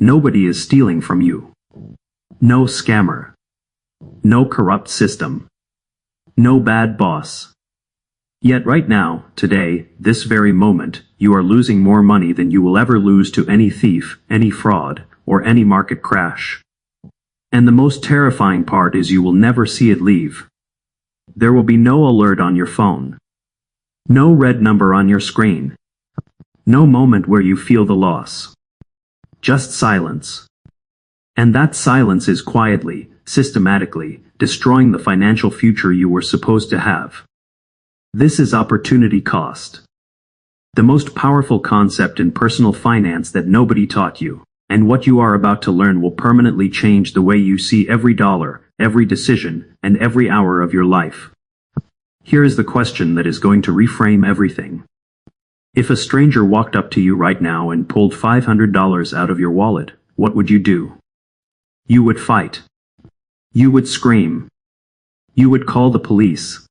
Nobody is stealing from you. No scammer. No corrupt system. No bad boss. Yet right now, today, this very moment, you are losing more money than you will ever lose to any thief, any fraud, or any market crash. And the most terrifying part is you will never see it leave. There will be no alert on your phone. No red number on your screen. No moment where you feel the loss. Just silence. And that silence is quietly, systematically, destroying the financial future you were supposed to have. This is opportunity cost. The most powerful concept in personal finance that nobody taught you, and what you are about to learn will permanently change the way you see every dollar, every decision, and every hour of your life. Here is the question that is going to reframe everything. If a stranger walked up to you right now and pulled $500 out of your wallet, what would you do? You would fight. You would scream. You would call the police.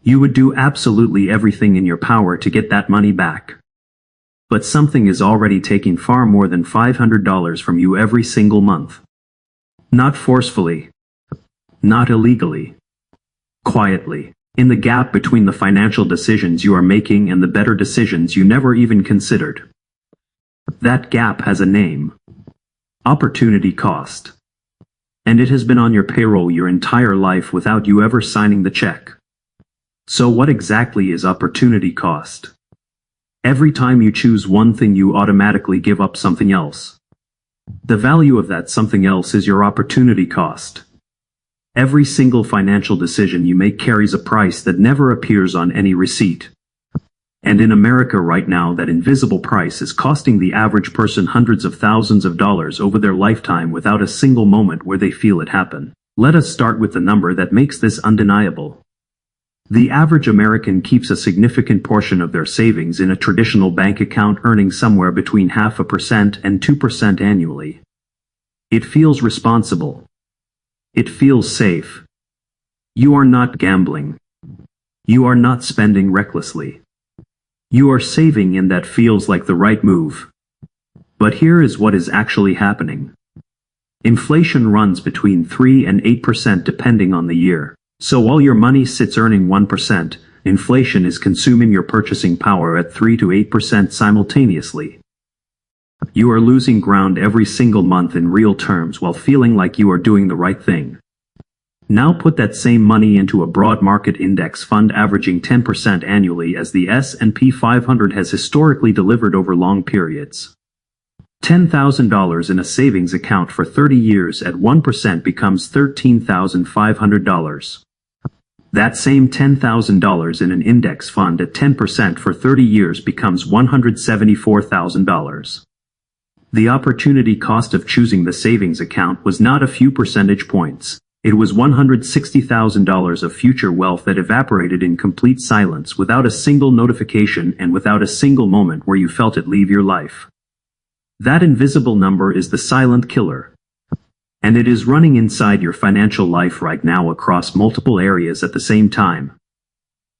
You would do absolutely everything in your power to get that money back. But something is already taking far more than $500 from you every single month. Not forcefully. Not illegally. Quietly. In the gap between the financial decisions you are making and the better decisions you never even considered. That gap has a name. Opportunity cost. And it has been on your payroll your entire life without you ever signing the check. So what exactly is opportunity cost? Every time you choose one thing you automatically give up something else. The value of that something else is your opportunity cost. Every single financial decision you make carries a price that never appears on any receipt. And in America right now, that invisible price is costing the average person hundreds of thousands of dollars over their lifetime without a single moment where they feel it happen. Let us start with the number that makes this undeniable. The average American keeps a significant portion of their savings in a traditional bank account, earning somewhere between 0.5% and 2% annually. It feels responsible. It feels safe. You are not gambling. You are not spending recklessly. You are saving, and that feels like the right move. But here is what is actually happening. Inflation runs between 3 and 8% depending on the year. So while your money sits earning 1%, inflation is consuming your purchasing power at 3 to 8% simultaneously. You are losing ground every single month in real terms while feeling like you are doing the right thing. Now put that same money into a broad market index fund averaging 10% annually, as the S&P 500 has historically delivered over long periods. $10,000 in a savings account for 30 years at 1% becomes $13,500. That same $10,000 in an index fund at 10% for 30 years becomes $174,000. The opportunity cost of choosing the savings account was not a few percentage points. It was $160,000 of future wealth that evaporated in complete silence, without a single notification and without a single moment where you felt it leave your life. That invisible number is the silent killer. And it is running inside your financial life right now across multiple areas at the same time.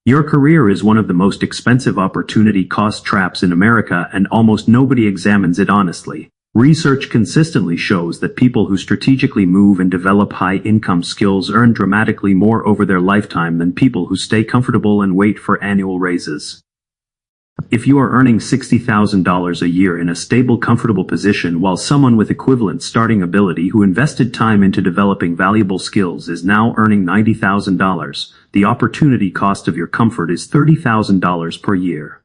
Your career is one of the most expensive opportunity cost traps in America, and almost nobody examines it honestly. Research consistently shows that people who strategically move and develop high-income skills earn dramatically more over their lifetime than people who stay comfortable and wait for annual raises. If you are earning $60,000 a year in a stable, comfortable position, while someone with equivalent starting ability who invested time into developing valuable skills is now earning $90,000, the opportunity cost of your comfort is $30,000 per year.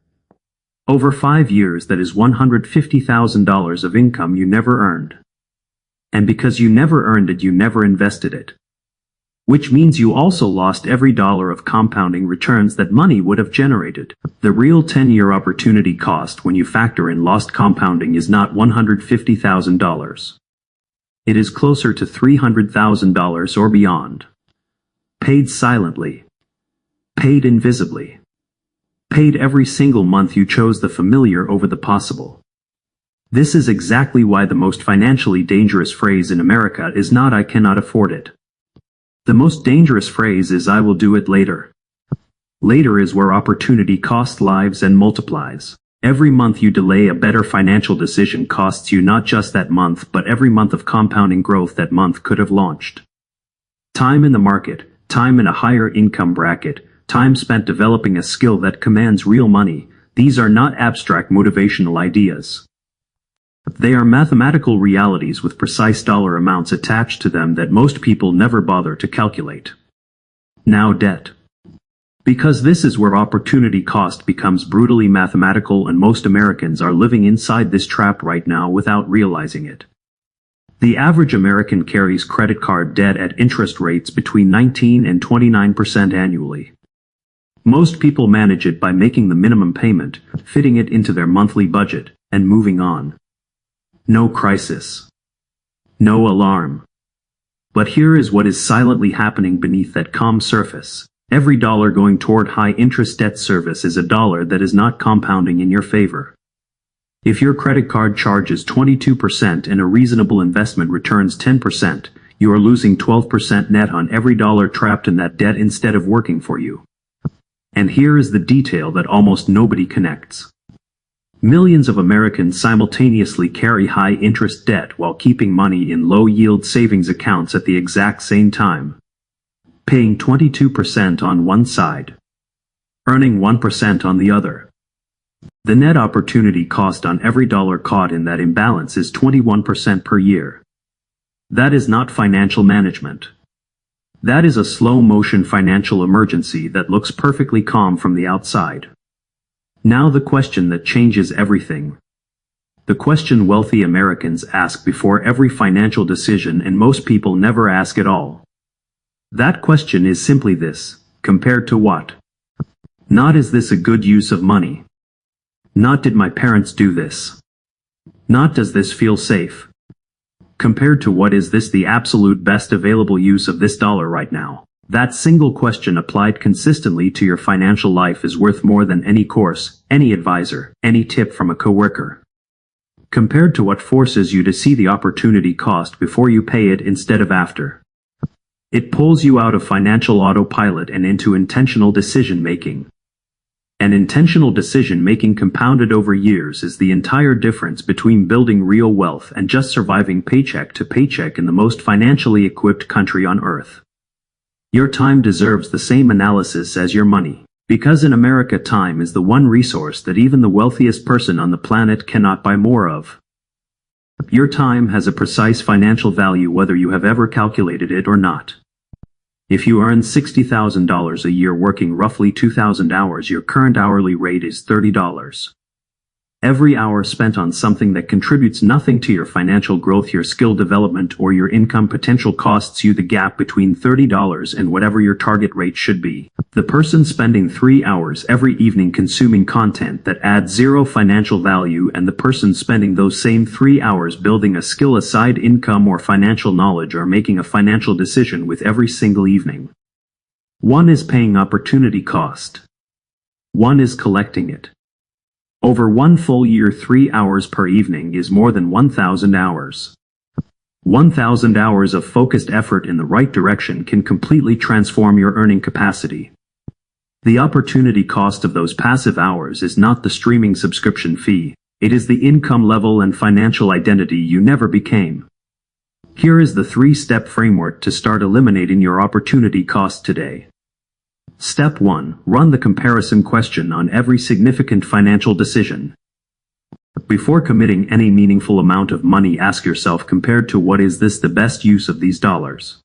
Over 5 years, that is $150,000 of income you never earned. And because you never earned it, you never invested it. Which means you also lost every dollar of compounding returns that money would have generated. The real 10-year opportunity cost when you factor in lost compounding is not $150,000. It is closer to $300,000 or beyond. Paid silently. Paid invisibly. Paid every single month you chose the familiar over the possible. This is exactly why the most financially dangerous phrase in America is not "I cannot afford it." The most dangerous phrase is "I will do it later." Later is where opportunity costs lives and multiplies. Every month you delay a better financial decision costs you not just that month but every month of compounding growth that month could have launched. Time in the market, time in a higher income bracket, time spent developing a skill that commands real money. These are not abstract motivational ideas. They are mathematical realities with precise dollar amounts attached to them that most people never bother to calculate. Now debt. Because this is where opportunity cost becomes brutally mathematical, and most Americans are living inside this trap right now without realizing it. The average American carries credit card debt at interest rates between 19 and 29% annually. Most people manage it by making the minimum payment, fitting it into their monthly budget, and moving on. No crisis. No alarm. But here is what is silently happening beneath that calm surface. Every dollar going toward high-interest debt service is a dollar that is not compounding in your favor. If your credit card charges 22% and a reasonable investment returns 10%, you are losing 12% net on every dollar trapped in that debt instead of working for you. And here is the detail that almost nobody connects. Millions of Americans simultaneously carry high-interest debt while keeping money in low-yield savings accounts at the exact same time. Paying 22% on one side, earning 1% on the other. The net opportunity cost on every dollar caught in that imbalance is 21% per year. That is not financial management. That is a slow-motion financial emergency that looks perfectly calm from the outside. Now the question that changes everything. The question wealthy Americans ask before every financial decision, and most people never ask at all. That question is simply this: compared to what? Not is this a good use of money? Not did my parents do this? Not does this feel safe? Compared to what is this the absolute best available use of this dollar right now? That single question applied consistently to your financial life is worth more than any course, any advisor, any tip from a coworker. Compared to what forces you to see the opportunity cost before you pay it instead of after. It pulls you out of financial autopilot and into intentional decision-making. And intentional decision-making compounded over years is the entire difference between building real wealth and just surviving paycheck to paycheck in the most financially equipped country on earth. Your time deserves the same analysis as your money, because in America time is the one resource that even the wealthiest person on the planet cannot buy more of. Your time has a precise financial value whether you have ever calculated it or not. If you earn $60,000 a year working roughly 2,000 hours, your current hourly rate is $30. Every hour spent on something that contributes nothing to your financial growth, your skill development, or your income potential costs you the gap between $30 and whatever your target rate should be. The person spending 3 hours every evening consuming content that adds zero financial value, and the person spending those same 3 hours building a skill, a side income, or financial knowledge, are making a financial decision with every single evening. One is paying opportunity cost. One is collecting it. Over one full year, 3 hours per evening is more than 1,000 hours. 1,000 hours of focused effort in the right direction can completely transform your earning capacity. The opportunity cost of those passive hours is not the streaming subscription fee, it is the income level and financial identity you never became. Here is the 3-step framework to start eliminating your opportunity cost today. Step 1. Run the comparison question on every significant financial decision. Before committing any meaningful amount of money, ask yourself, compared to what is this the best use of these dollars?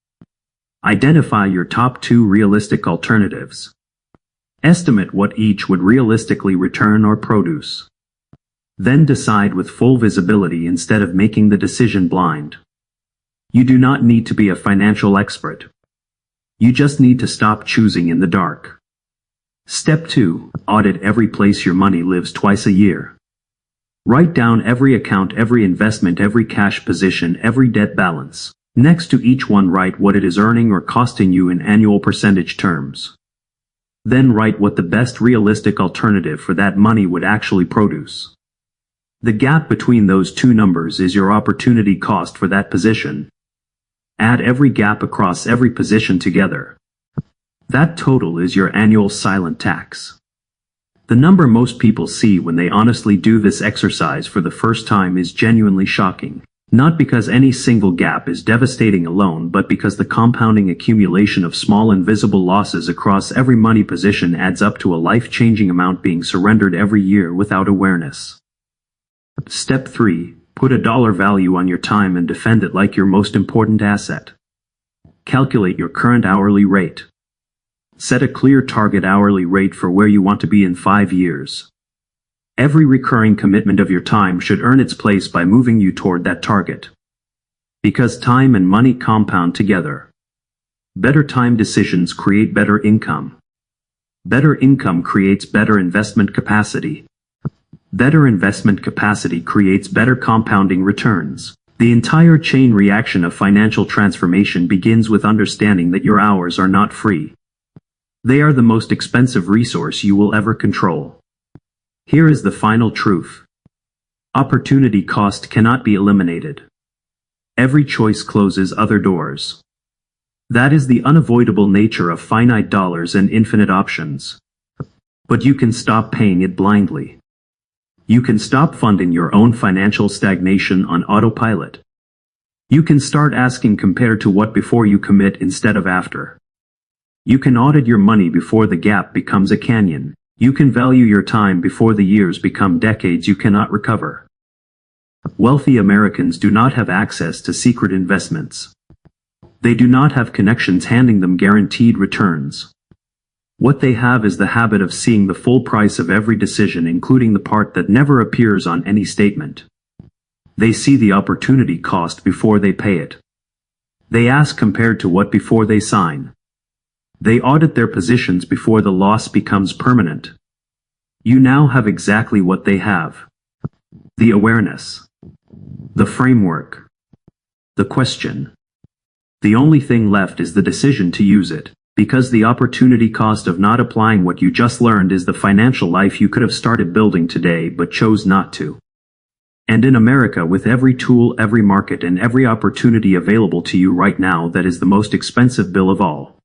Identify your top 2 realistic alternatives. Estimate what each would realistically return or produce. Then decide with full visibility instead of making the decision blind. You do not need to be a financial expert. You just need to stop choosing in the dark. Step 2. Audit every place your money lives twice a year. Write down every account, every investment, every cash position, every debt balance. Next to each one, write what it is earning or costing you in annual percentage terms. Then write what the best realistic alternative for that money would actually produce. The gap between those 2 numbers is your opportunity cost for that position. Add every gap across every position together. That total is your annual silent tax. The number most people see when they honestly do this exercise for the first time is genuinely shocking. Not because any single gap is devastating alone, but because the compounding accumulation of small invisible losses across every money position adds up to a life-changing amount being surrendered every year without awareness. Step 3. Put a dollar value on your time and defend it like your most important asset. Calculate your current hourly rate. Set a clear target hourly rate for where you want to be in 5 years. Every recurring commitment of your time should earn its place by moving you toward that target. Because time and money compound together. Better time decisions create better income. Better income creates better investment capacity. Better investment capacity creates better compounding returns. The entire chain reaction of financial transformation begins with understanding that your hours are not free. They are the most expensive resource you will ever control. Here is the final truth. Opportunity cost cannot be eliminated. Every choice closes other doors. That is the unavoidable nature of finite dollars and infinite options. But you can stop paying it blindly. You can stop funding your own financial stagnation on autopilot. You can start asking compared to what before you commit instead of after. You can audit your money before the gap becomes a canyon. You can value your time before the years become decades you cannot recover. Wealthy Americans do not have access to secret investments. They do not have connections handing them guaranteed returns. What they have is the habit of seeing the full price of every decision, including the part that never appears on any statement. They see the opportunity cost before they pay it. They ask compared to what before they sign. They audit their positions before the loss becomes permanent. You now have exactly what they have. The awareness. The framework. The question. The only thing left is the decision to use it, because the opportunity cost of not applying what you just learned is the financial life you could have started building today but chose not to. And in America, with every tool, every market, and every opportunity available to you right now, that is the most expensive bill of all.